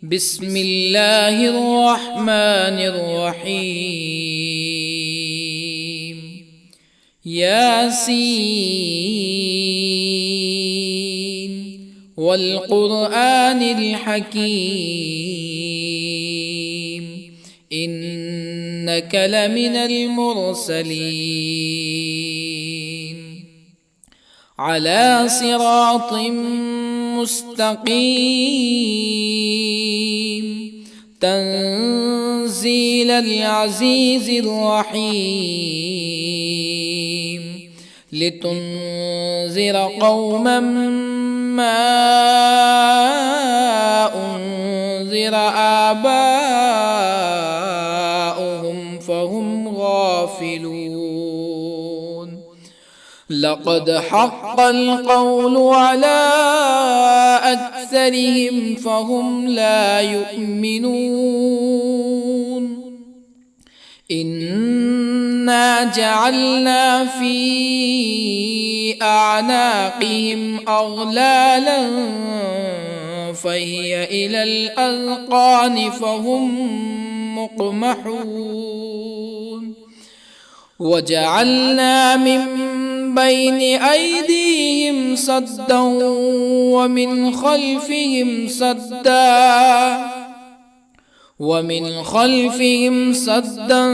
بسم الله الرحمن الرحيم. ياسين والقرآن الحكيم إنك لمن المرسلين على صراط مستقيم تنزيل العزيز الرحيم لتنذر قوما ما أنذر آباؤهم فهم غافلون. لقد حق القول على أكثرهم فهم لا يؤمنون. إنا جعلنا في أعناقهم أغلالا فهي إلى الأذقان فهم مقمحون. وجعلنا من بين أيديهم سدا ومن خلفهم سدا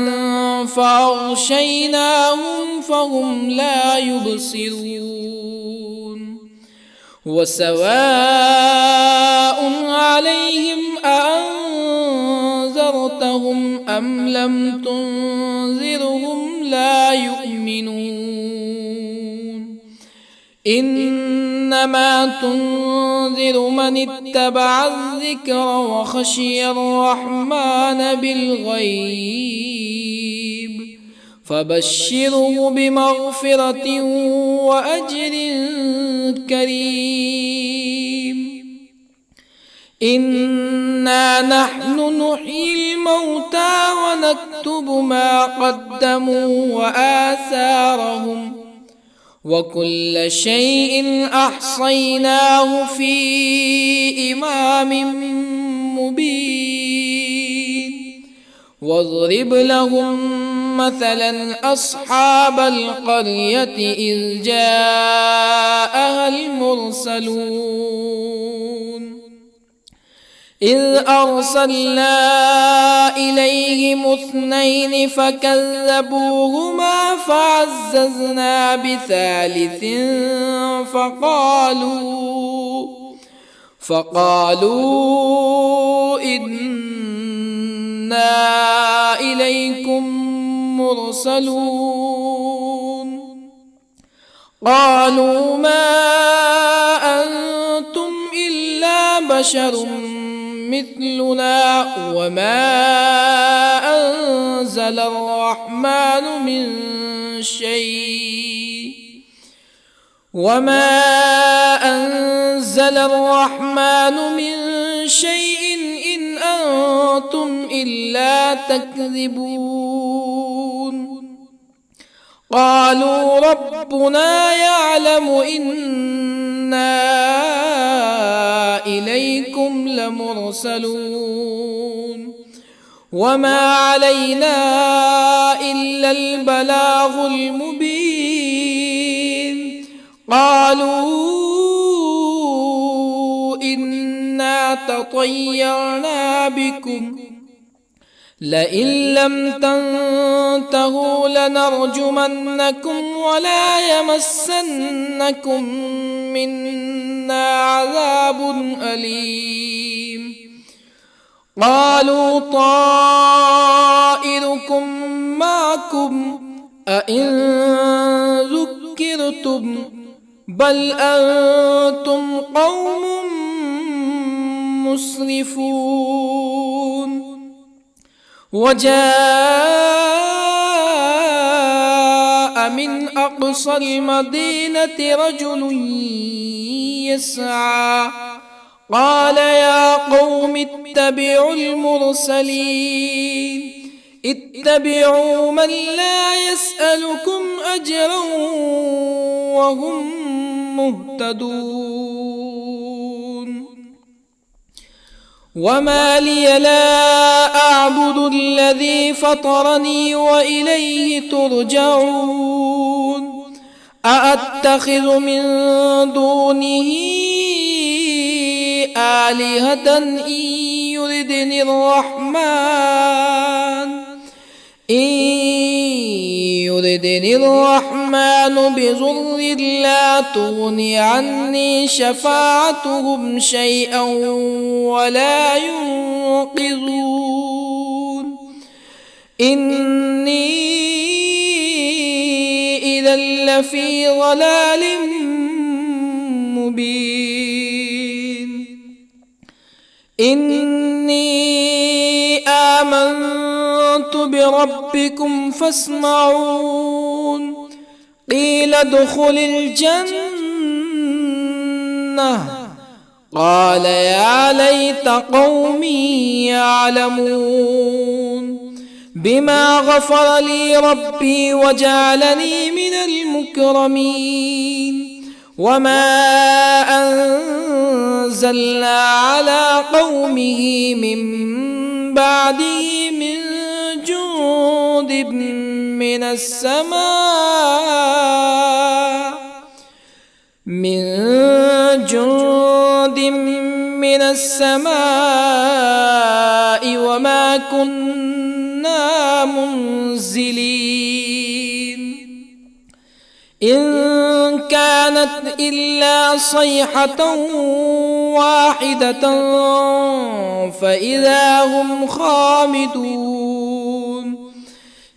فأغشيناهم فهم لا يبصرون. وسواء عليهم أأنذرتهم أم لم تنذرهم لا يؤمنون. إنما تنذر من اتبع الذكر وخشي الرحمن بالغيب فبشره بمغفرة وأجر كريم. إنا نحن نحيي الموتى ونكتب ما قدموا وآثارهم وكل شيء أحصيناه في إمام مبين. واضرب لهم مثلا أصحاب القرية إذ جاءها المرسلون إذ أرسلنا إليهم اثنين فكذبوهما فعززنا بثالث فقالوا إنا إليكم مرسلون. قالوا ما أنتم إلا بشر مثلنا وما أنزل الرحمن من شيء إن أنتم إلا تكذبون. قالوا ربنا يعلم إنا إليكم لمرسلون وما علينا إلا البلاغ المبين. قالوا إنا تطيرنا بكم لئن لم تنتهوا لنرجمنكم ولا يمسنكم منا عذاب أليم. قالوا طائركم معكم أئن ذكرتم بل أنتم قوم مسرفون. وجاء من أقصى المدينة رجل يسعى قال يا قوم اتبعوا المرسلين اتبعوا من لا يسألكم أجرا وهم مهتدون. وما لي لا أعبد الذي فطرني وإليه ترجعون أأتخذ من دونه آلهة يردني الرحمن بضر لا تغن عني شفاعتهم شيئا ولا ينقذون إني إذا لفي ضلال مبين إني آمنت بربكم فاسمعون قيل ادخل الجنة قال يا ليت قومي يعلمون بما غفر لي ربي وجعلني من المكرمين وما أنزلنا على قومه من بعده من جند من السماء وما كنا منزلين إن كانت إلا صيحة واحدة فإذا هم خامدون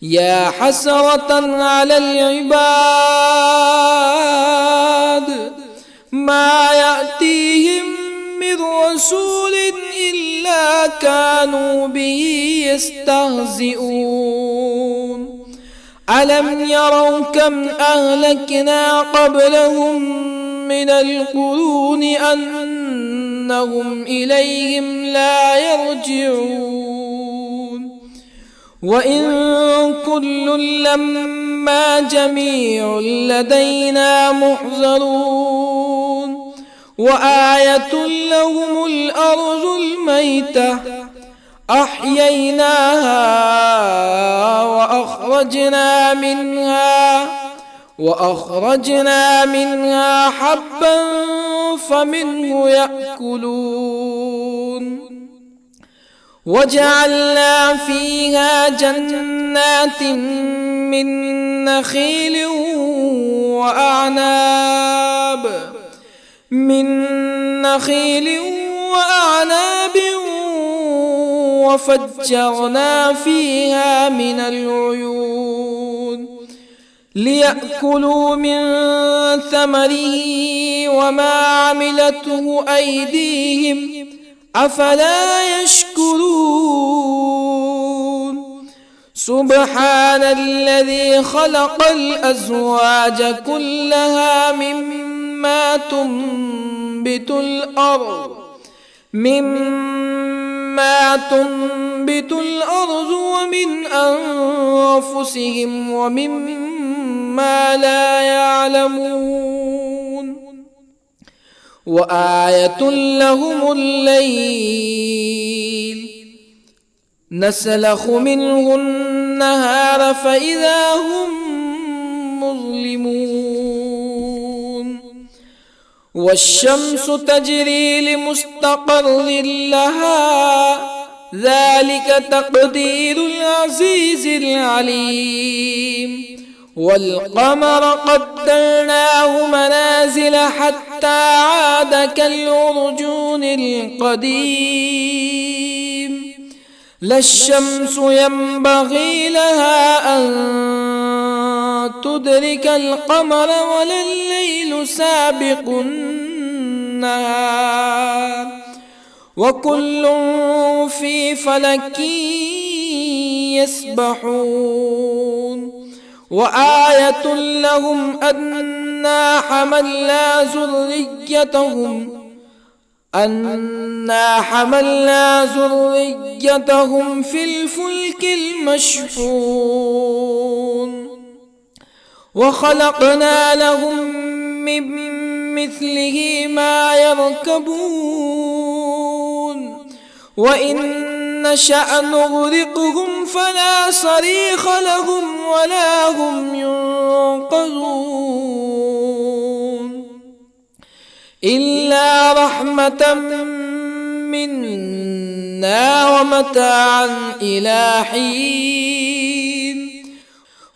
يا حسرة على العباد ما يأتيهم من رسول إلا كانوا به يستهزئون ألم يروا كم أهلكنا قبلهم من القرون أنهم إليهم لا يرجعون وإن كل لما جميع لدينا محضرون وآية لهم الأرض الميتة أحييناها وأخرجنا منها حبا فمنه يأكلون وجعلنا فيها جنات من نخيل وأعناب وفجرنا فيها من العيون ليأكلوا من ثمره وما عملته أيديهم أفلا يشكرون سبحان الذي خلق الأزواج كلها مما تنبت الأرض ومن أنفسهم ومما لا يعلمون وآية لهم الليل نسلخ منه النهار فإذا هم مظلمون والشمس تجري لمستقر لها ذلك تقدير العزيز العليم والقمر قدرناه منازل حتى عاد كالعرجون القديم لا الشمس ينبغي لها أن تدرك القمر ولا الليل سابق النهار وكل في فلك يسبحون وآية لهم أنا حملنا ذريتهم في الفلك المشحون وخلقنا لهم من مثله ما يركبون وإن نشأ نغرقهم فلا صريخ لهم ولا هم ينقذون إلا رحمة منا ومتاعا إلى حين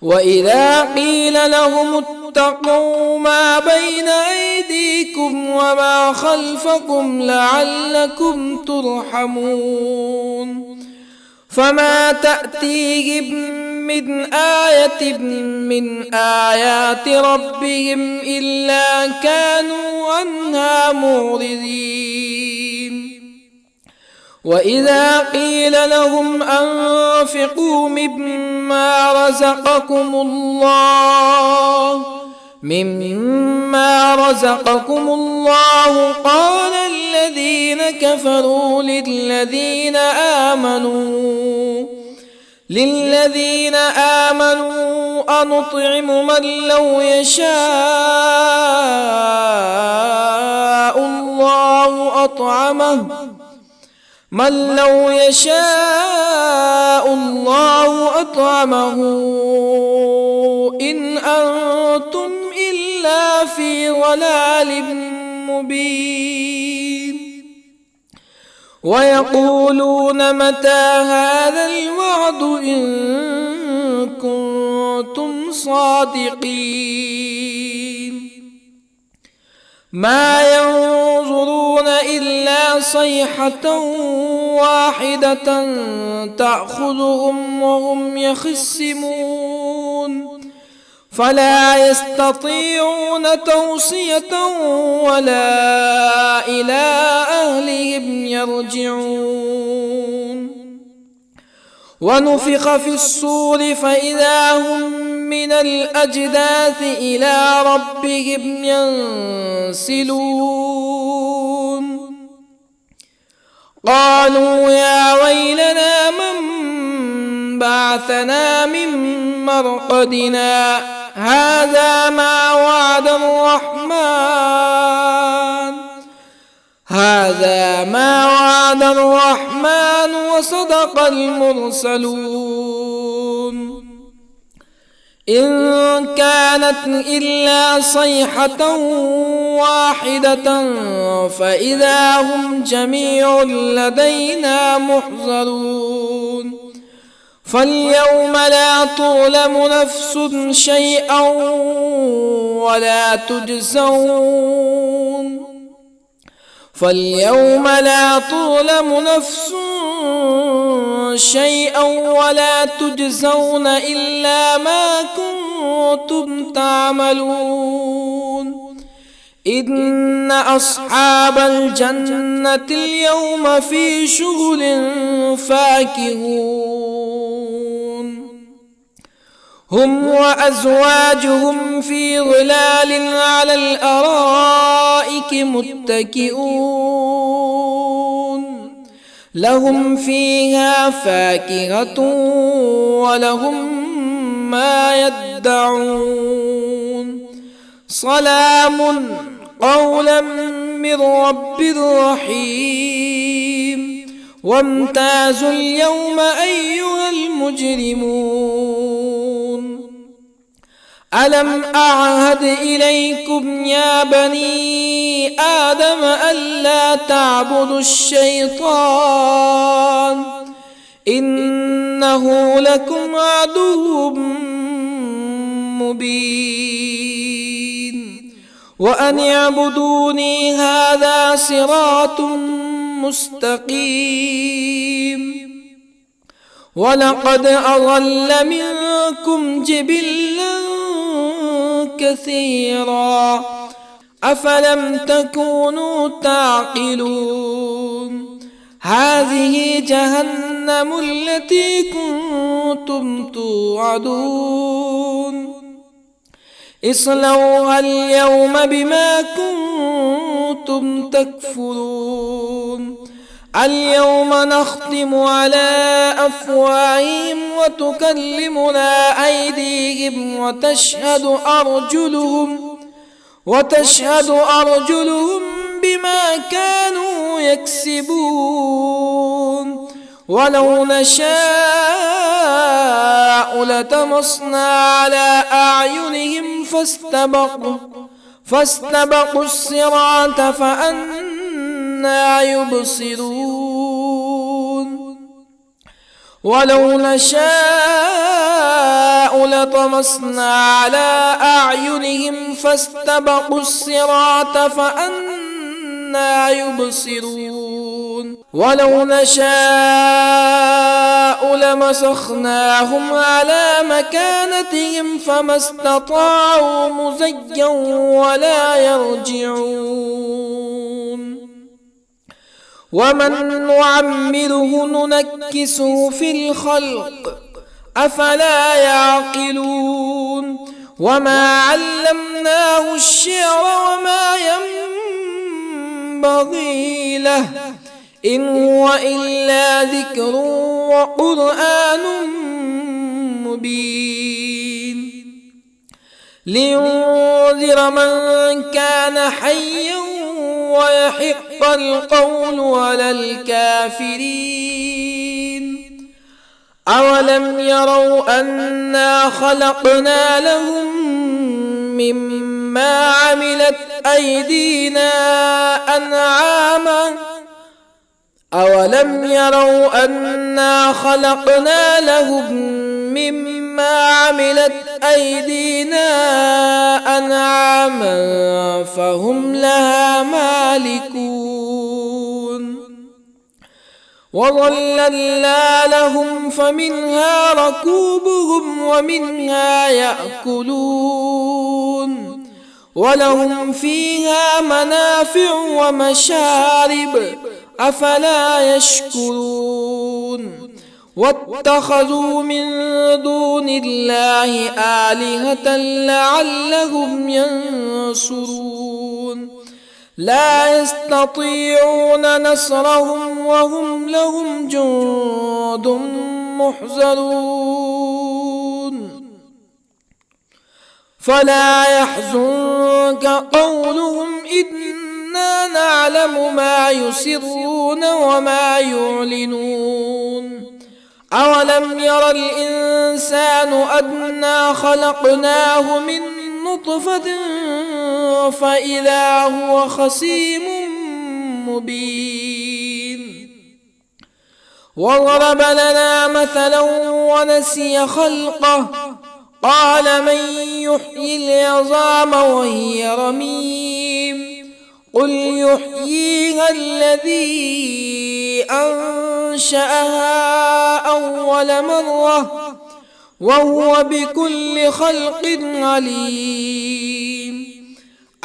وإذا قيل لهم اتقوا ما بين أيديكم وما خلفكم لعلكم ترحمون فما تأتيهم من آية من آيات ربهم إلا كانوا عنها معرضين وإذا قيل لهم أنفقوا مما رزقكم الله قال الذين كفروا للذين آمنوا أنطعم من لو يشاء الله أطعمه إن أنتم إلا في ضلال مبين ويقولون متى هذا الوعد إن كنتم صادقين ما ينظرون إلا صيحة واحدة تأخذهم وهم يخصمون فلا يستطيعون توصية ولا إلى أهلهم يرجعون ونفخ في الصور فإذا هم من الأجداث إلى ربهم ينسلون قالوا يا ويلنا من بعثنا من مرقدنا هذا ما وعد الرحمن وصدق المرسلون إن كانت إلا صيحة واحدة فإذا هم جميع لدينا محضرون فاليوم لا تظلم نفس شيئا ولا تجزون إلا ما كنتم تعملون إن أصحاب الجنة اليوم في شغل فاكهون هم وأزواجهم في ظلال على الأرائك متكئون لهم فيها فاكهة ولهم ما يدعون سلام قولا من رب رحيم وامتازوا اليوم أيها المجرمون ألم أعهد إليكم يا بني آدم ألا تعبدوا الشيطان إنه لكم عدو مبين وأن اعبدوني هذا صراط مستقيم ولقد أضل منكم جبلا كثيرا أفلم تكونوا تعقلون هذه جهنم التي كنتم توعدون اصلوها اليوم بما كنتم تكفرون اليوم نختم على أفواههم وتكلمنا أيديهم وتشهد أرجلهم بما كانوا يكسبون ولو نشاء لطمسنا على أعينهم فاستبقوا الصراط فأنى يبصرون ولو نشاء لطمسنا على أعينهم فاستبقوا الصراط فأنى يبصرون ولو نشاء لمسخناهم على مكانتهم فما استطاعوا مزيا ولا يرجعون ومن نعمره ننكسه في الخلق أفلا يعقلون وما علمناه الشعر وما ينبغي له إن هو إلا ذكر وقرآن مبين لينذر من كان حيا ويحق القول على الكافرين أولم يروا أنا خلقنا لهم مما عملت أيدينا أنعاما أولم يروا أنا خلقنا لهم مما عملت أيدينا أنعاما فهم لها مالكون وظللنا لهم فمنها ركوبهم ومنها يأكلون ولهم فيها منافع ومشارب أفلا يشكرون واتخذوا من دون الله آلهة لعلهم ينصرون لا يستطيعون نصرهم وهم لهم جند محضرون فلا يحزنك قولهم إنا نعلم ما يسرون وما يعلنون أولم ير الإنسان أنا خلقناه من نطفة فإذا هو خصيم مبين وضرب لنا مثلا ونسي خلقه قال من يحيي العظام وهي رميم قل يحييها الذي أنشأها أول مرة وهو بكل خلق عليم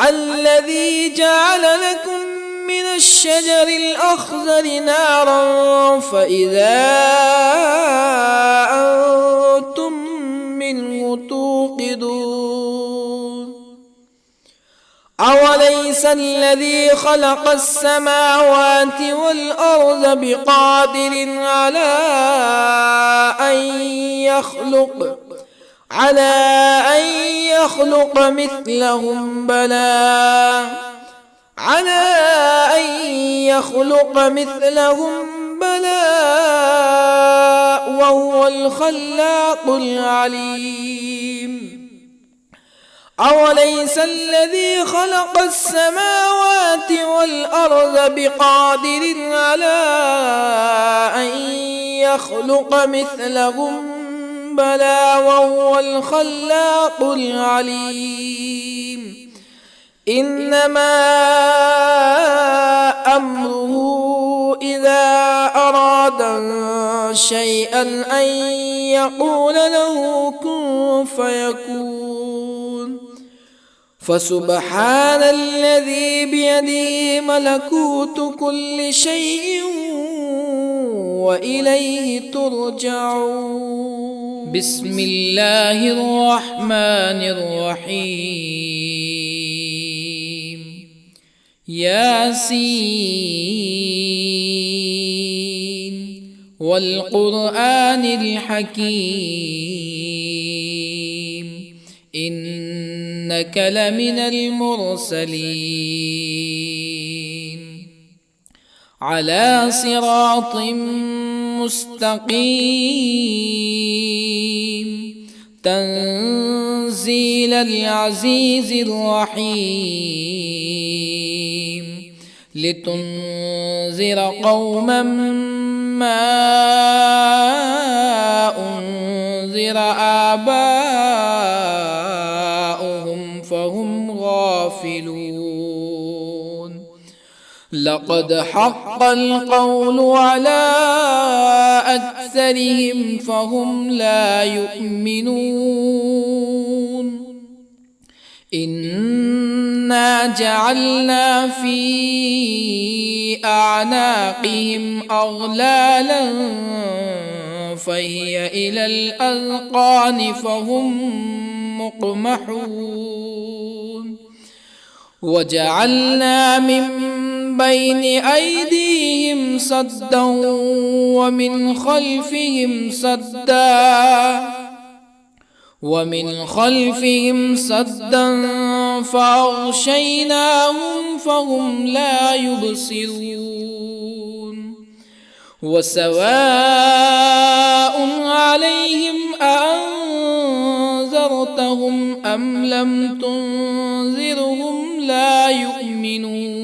الذي جعل لكم من الشجر الأخضر نارا فإذا أنتم منه توقدون أوليس الذي خلق السماوات والأرض بقادر على أن يخلق مثلهم بلى وهو الخلاق العليم أوليس الذي خلق السماوات والأرض بقادر على أن يخلق مثلهم بلى وهو الخلاق العليم إنما أمره إذا أراد شيئا أن يقول له كن فيكون فسبحان الذي بيده ملكوت كل شيء وإليه ترجعون بسم الله الرحمن الرحيم ياسين والقرآن الحكيم إنك لمن المرسلين على صراط مستقيم تنزيل العزيز الرحيم لتنذر قوما ما أنذر آباؤهم فهم غافلون لقد حق القول على أكثرهم فهم لا يؤمنون إنا جعلنا في أعناقهم أغلالا فهي إلى الأذقان فهم مقمحون وجعلنا من بين أيديهم سدا ومن خلفهم سدا فأغشيناهم فهم لا يبصرون وسواء عليهم أأنذرتهم أم لم تنذرهم لا يؤمنون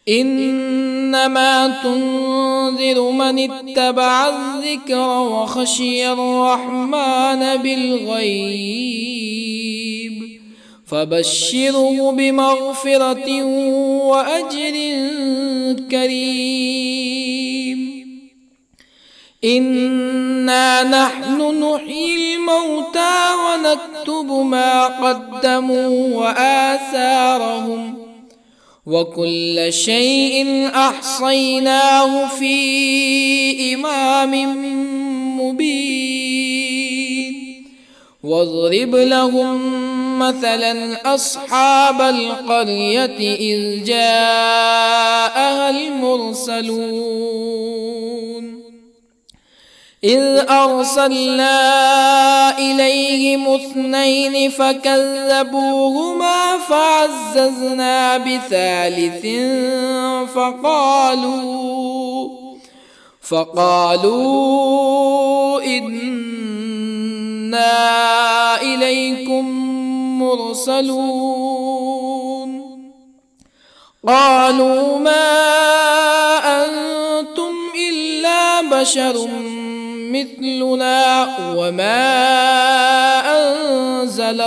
إنما تنذر من اتبع الذكر وخشي الرحمن بالغيب فبشره بمغفرة وأجر كريم إنا نحن نحيي الموتى ونكتب ما قدموا وآثارهم وكل شيء أحصيناه في إمام مبين واضرب لهم مثلا أصحاب القرية إذ جاءها المرسلون إذ أرسلنا إليهم 2 فكذبوهما فعززنا بثالث فقالوا إنا إليكم مرسلون قالوا ما أنتم إلا بشر مثلنا وما أنزل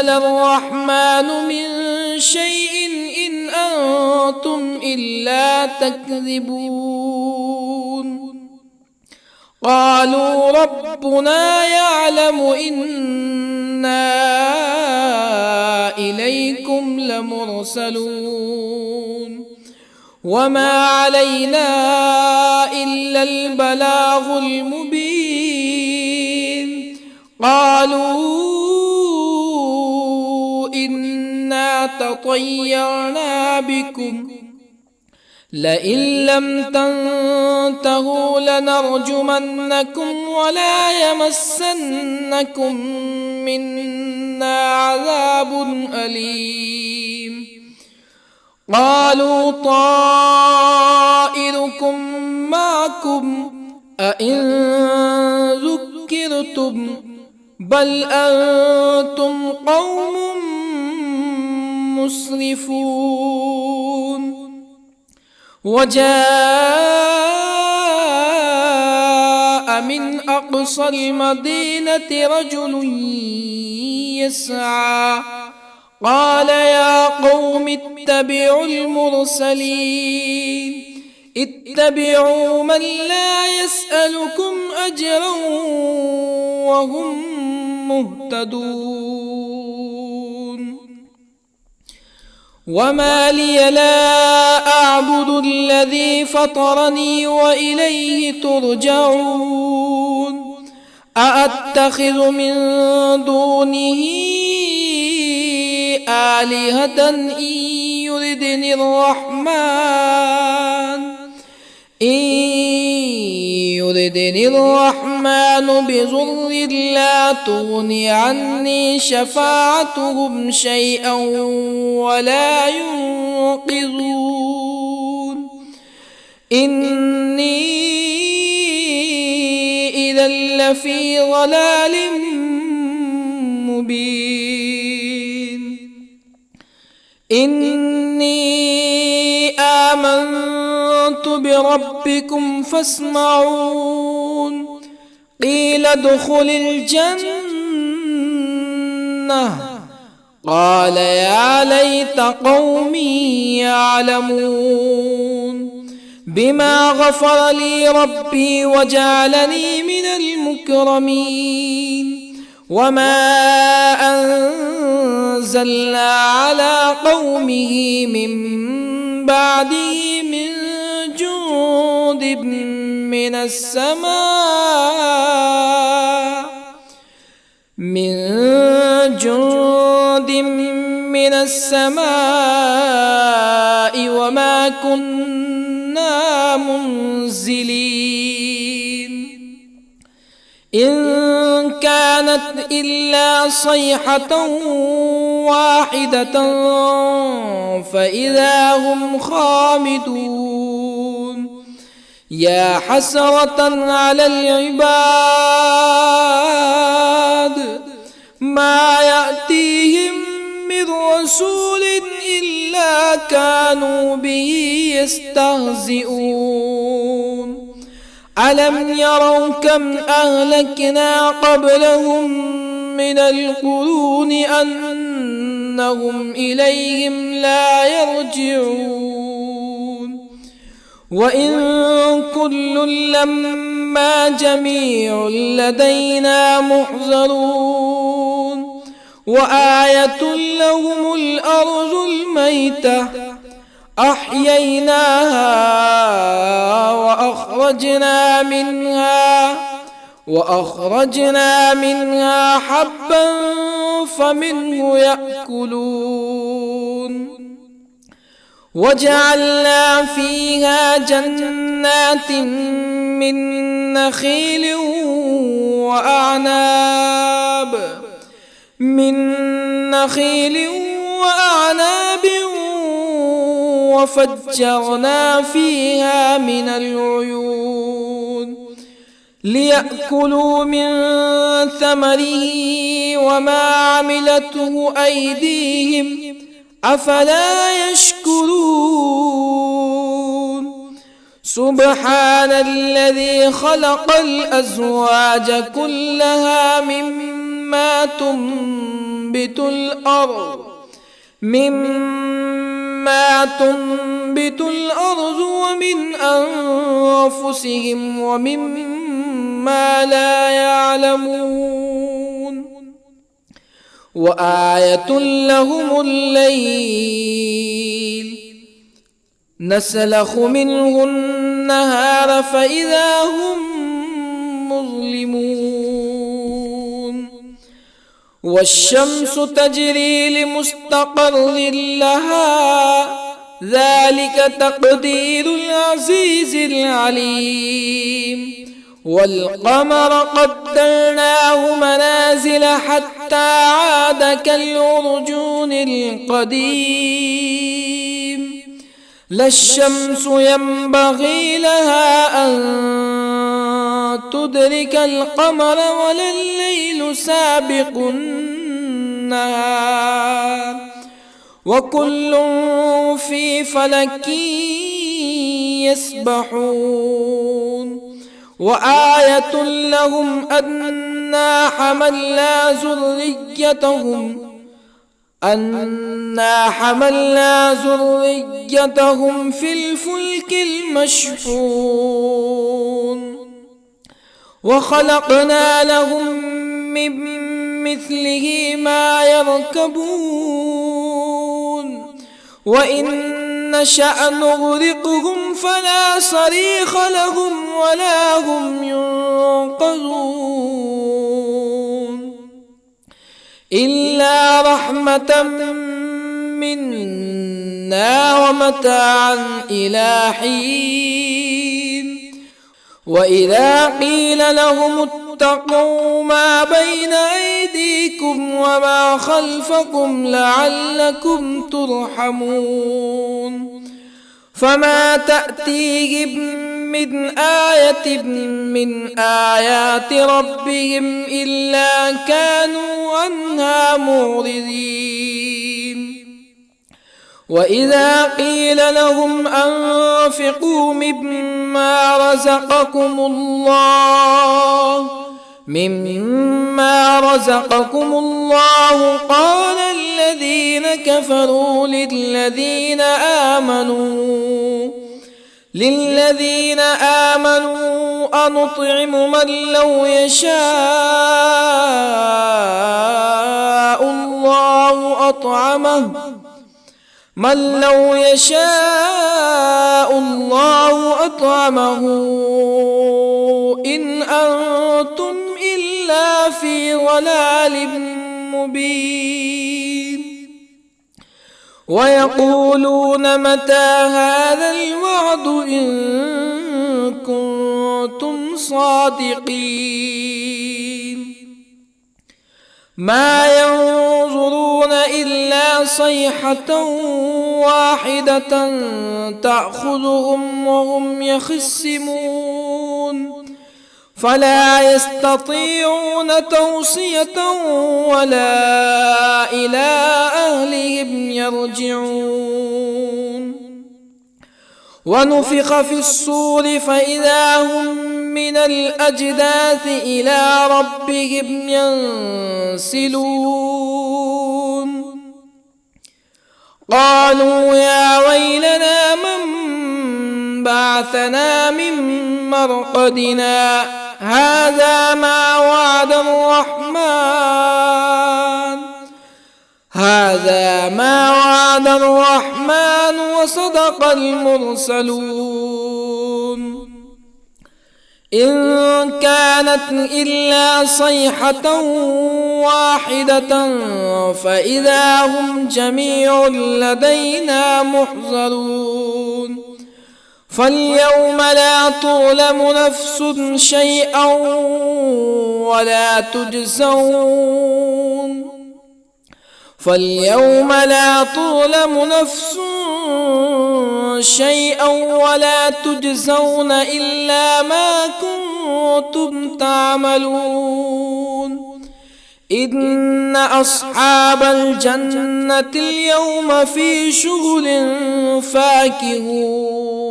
الرحمن من شيء إن أنتم إلا تكذبون قالوا ربنا يعلم إنا إليكم لمرسلون وما علينا إلا البلاغ المبين قالوا إنا تطيرنا بكم لئن لم تنتهوا لنرجمنكم ولا يمسنكم منا عذاب أليم قالوا طائركم معكم أئن ذكرتم بل أنتم قوم مسرفون وجاء من أقصى المدينة رجل يسعى قال يا قوم اتبعوا المرسلين اتبعوا من لا يسألكم أجرا وهم مهتدون وما لي لا أعبد الذي فطرني وإليه ترجعون أأتخذ من دونه آلهة يردني الرحمن بضر لا تغني عني شفاعتهم شيئا ولا ينقذون إني إذا لفي ضلال مبين إني آمنت بربكم فاسمعون قيل ادخل الجنة قال يا ليت قومي يعلمون بما غفر لي ربي وجعلني من المكرمين وما أنزلنا على قومه من بعده من جند من السماء وما كنا منزلين إن كانت إلا صيحة واحدة فإذا هم خامدون يا حسرة على العباد ما يأتيهم من رسول إلا كانوا به يستهزئون ألم يروا كم أهلكنا قبلهم من القرون أنهم إليهم لا يرجعون وإن كل لما جميع لدينا محضرون وآية لهم الأرض الميتة أحييناها وأخرجنا منها حبا فمنه يأكلون وجعلنا فيها جنات من نخيل وأعناب وفجرنا فيها من العيون ليأكلوا من ثمره وما عملته أيديهم أفلا يشكرون سبحان الذي خلق الأزواج كلها مما تنبت الأرض ومن أنفسهم ومما لا يعلمون وآية لهم الليل نسلخ منه النهار فإذا هم مظلمون والشمس تجري لمستقر لها ذلك تقدير العزيز العليم والقمر قدرناه منازل حتى عاد كالعرجون القديم لا الشمس ينبغي لها أن تدرك القمر ولا الليل سابق النهار وكل في فلك يسبحون وآية لهم أنا حملنا ذريتهم في الفلك المشحون وخلقنا لهم من مثله ما يركبون وإن نشأ نغرقهم فلا صريخ لهم ولا هم ينقذون إلا رحمة منا ومتاعا إلى حين وإذا قيل لهم اتقوا ما بين أيديكم وما خلفكم لعلكم ترحمون فما تأتيهم من آية من آيات ربهم إلا كانوا عنها معرضين وإذا قيل لهم أنفقوا مما رزقكم الله قال الذين كفروا للذين آمنوا أنطعم من لو يشاء الله أطعمه إن أنتم إلا في ضلال مبين ويقولون متى هذا الوعد إن كنتم صادقين ما ينظرون إلا صيحة واحدة تأخذهم وهم يخصمون فلا يستطيعون توصية ولا إلى أهلهم يرجعون ونفخ في الصور فإذا هم من الأجداث إلى ربهم ينسلون قالوا يا ويلنا من بعثنا من مرقدنا هذا ما وعد الرحمن وصدق المرسلون إن كانت إلا صيحة واحدة فإذا هم جميع لدينا محضرون فاليوم لا تظلم نفس شيئا ولا تجزون إلا ما كنتم تعملون إن أصحاب الجنة اليوم في شغل فاكهون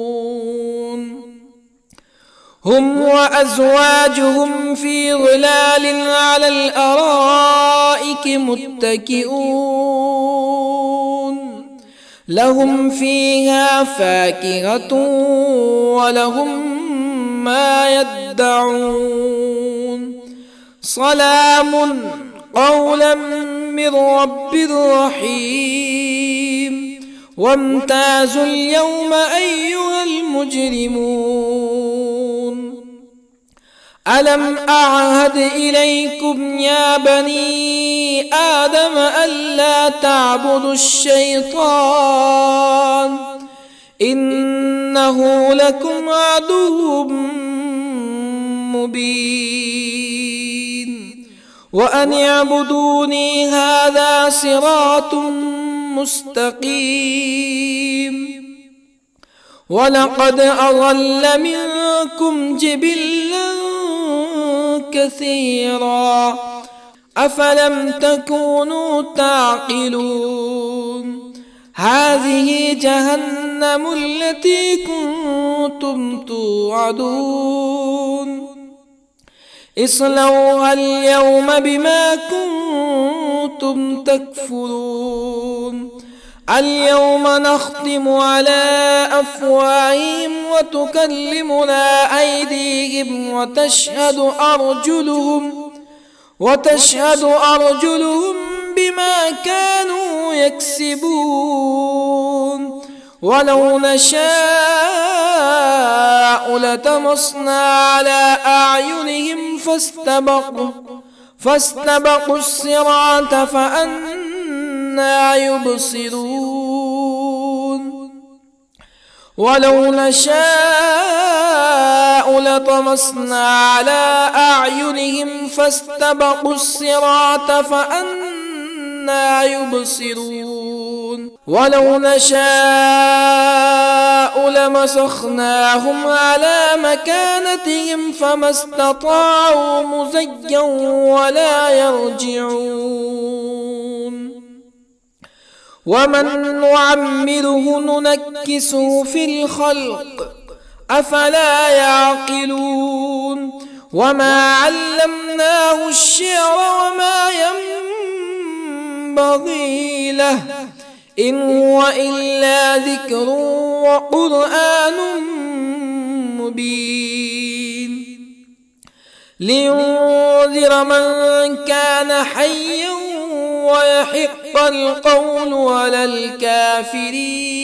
هم وأزواجهم في ظلال على الأرائك متكئون لهم فيها فاكهة ولهم ما يدعون سلام قولا من رب رحيم وامتازوا اليوم أيها المجرمون ألم أعهد إليكم يا بني آدم ألا تعبدوا الشيطان إنه لكم عدو مبين وأن اعبدوني هذا صراط مستقيم ولقد أضل منكم جبلا كثيرا أفلم تكونوا تعقلون هذه جهنم التي كنتم توعدون اصلوها اليوم بما كنتم تكفرون اليوم نختم على أفواههم وتكلمنا أيديهم وتشهد أرجلهم بما كانوا يكسبون ولو نشاء لطمسنا على أعينهم فاستبقوا الصراط فأنى يبصرون ولو نشاء لطمسنا على أعينهم فاستبقوا الصراط فأنى يبصرون ولو نشاء لمسخناهم على مكانتهم فما استطاعوا مزيا ولا يرجعون ومن نعمره ننكسه في الخلق أفلا يعقلون وما علمناه الشعر وما ينبغي له إن هو إلا ذكر وقرآن مبين لينذر من كان حيا ويحق القول على الكافرين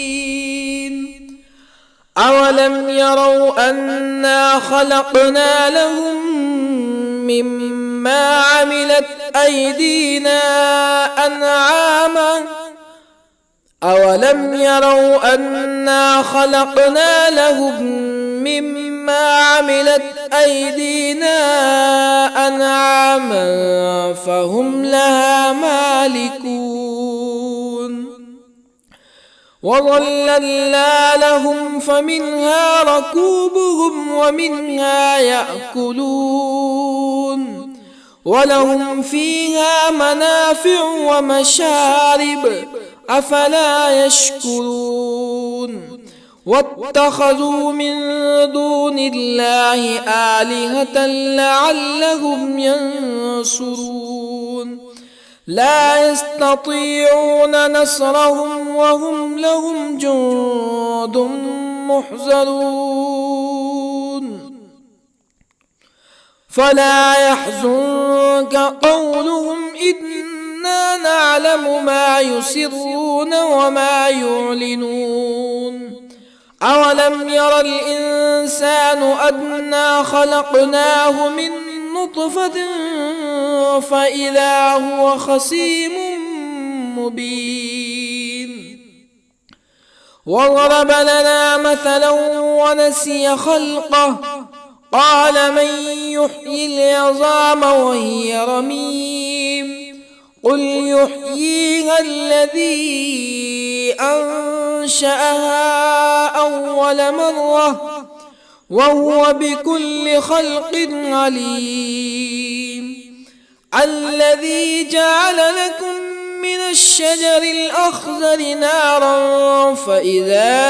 أولم يروا أنا خلقنا لهم مما عملت أيدينا أنعاما أولم يروا أنا خلقنا لهم مما عملت أيدينا أنعاما فهم لها مالكون وظللنا لهم فمنها ركوبهم ومنها يأكلون ولهم فيها منافع ومشارب أفلا يشكرون واتخذوا من دون الله آلهة لعلهم ينصرون لا يستطيعون نصرهم وهم لهم جند محضرون فلا يحزنك قولهم إنا نعلم ما يسرون وما يعلنون أولم ير الإنسان أنا خلقناه من نطفة فإذا هو خصيم مبين وضرب لنا مثلا ونسي خلقه قال من يحيي العظام وهي رميم قل يحييها الذي أنشأها أول مرة وهو بكل خلق عليم الذي جعل لكم من الشجر الأخضر نارا فإذا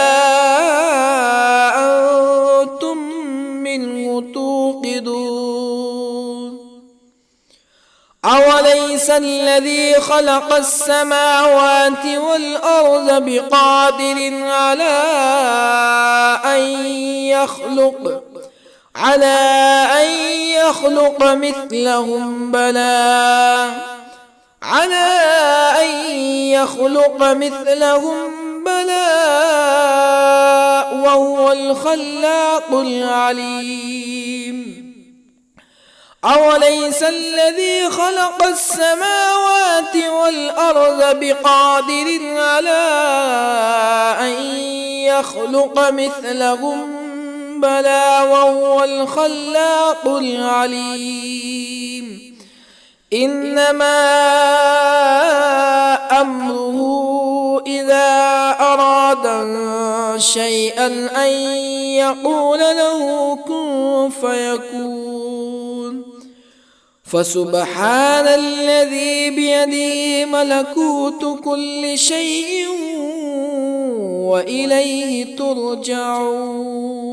أنتم منه توقدون أوليس الذي خلق السماوات والأرض بقادر على أن يخلق مثلهم بلى وهو الخلاق العليم أوليس الذي خلق السماوات والأرض بقادر على أن يخلق مثلهم بلى وهو الخلاق العليم إنما أمره إذا أراد شيئا أن يقول له كن فيكون فسبحان الذي بيده ملكوت كل شيء وإليه ترجعون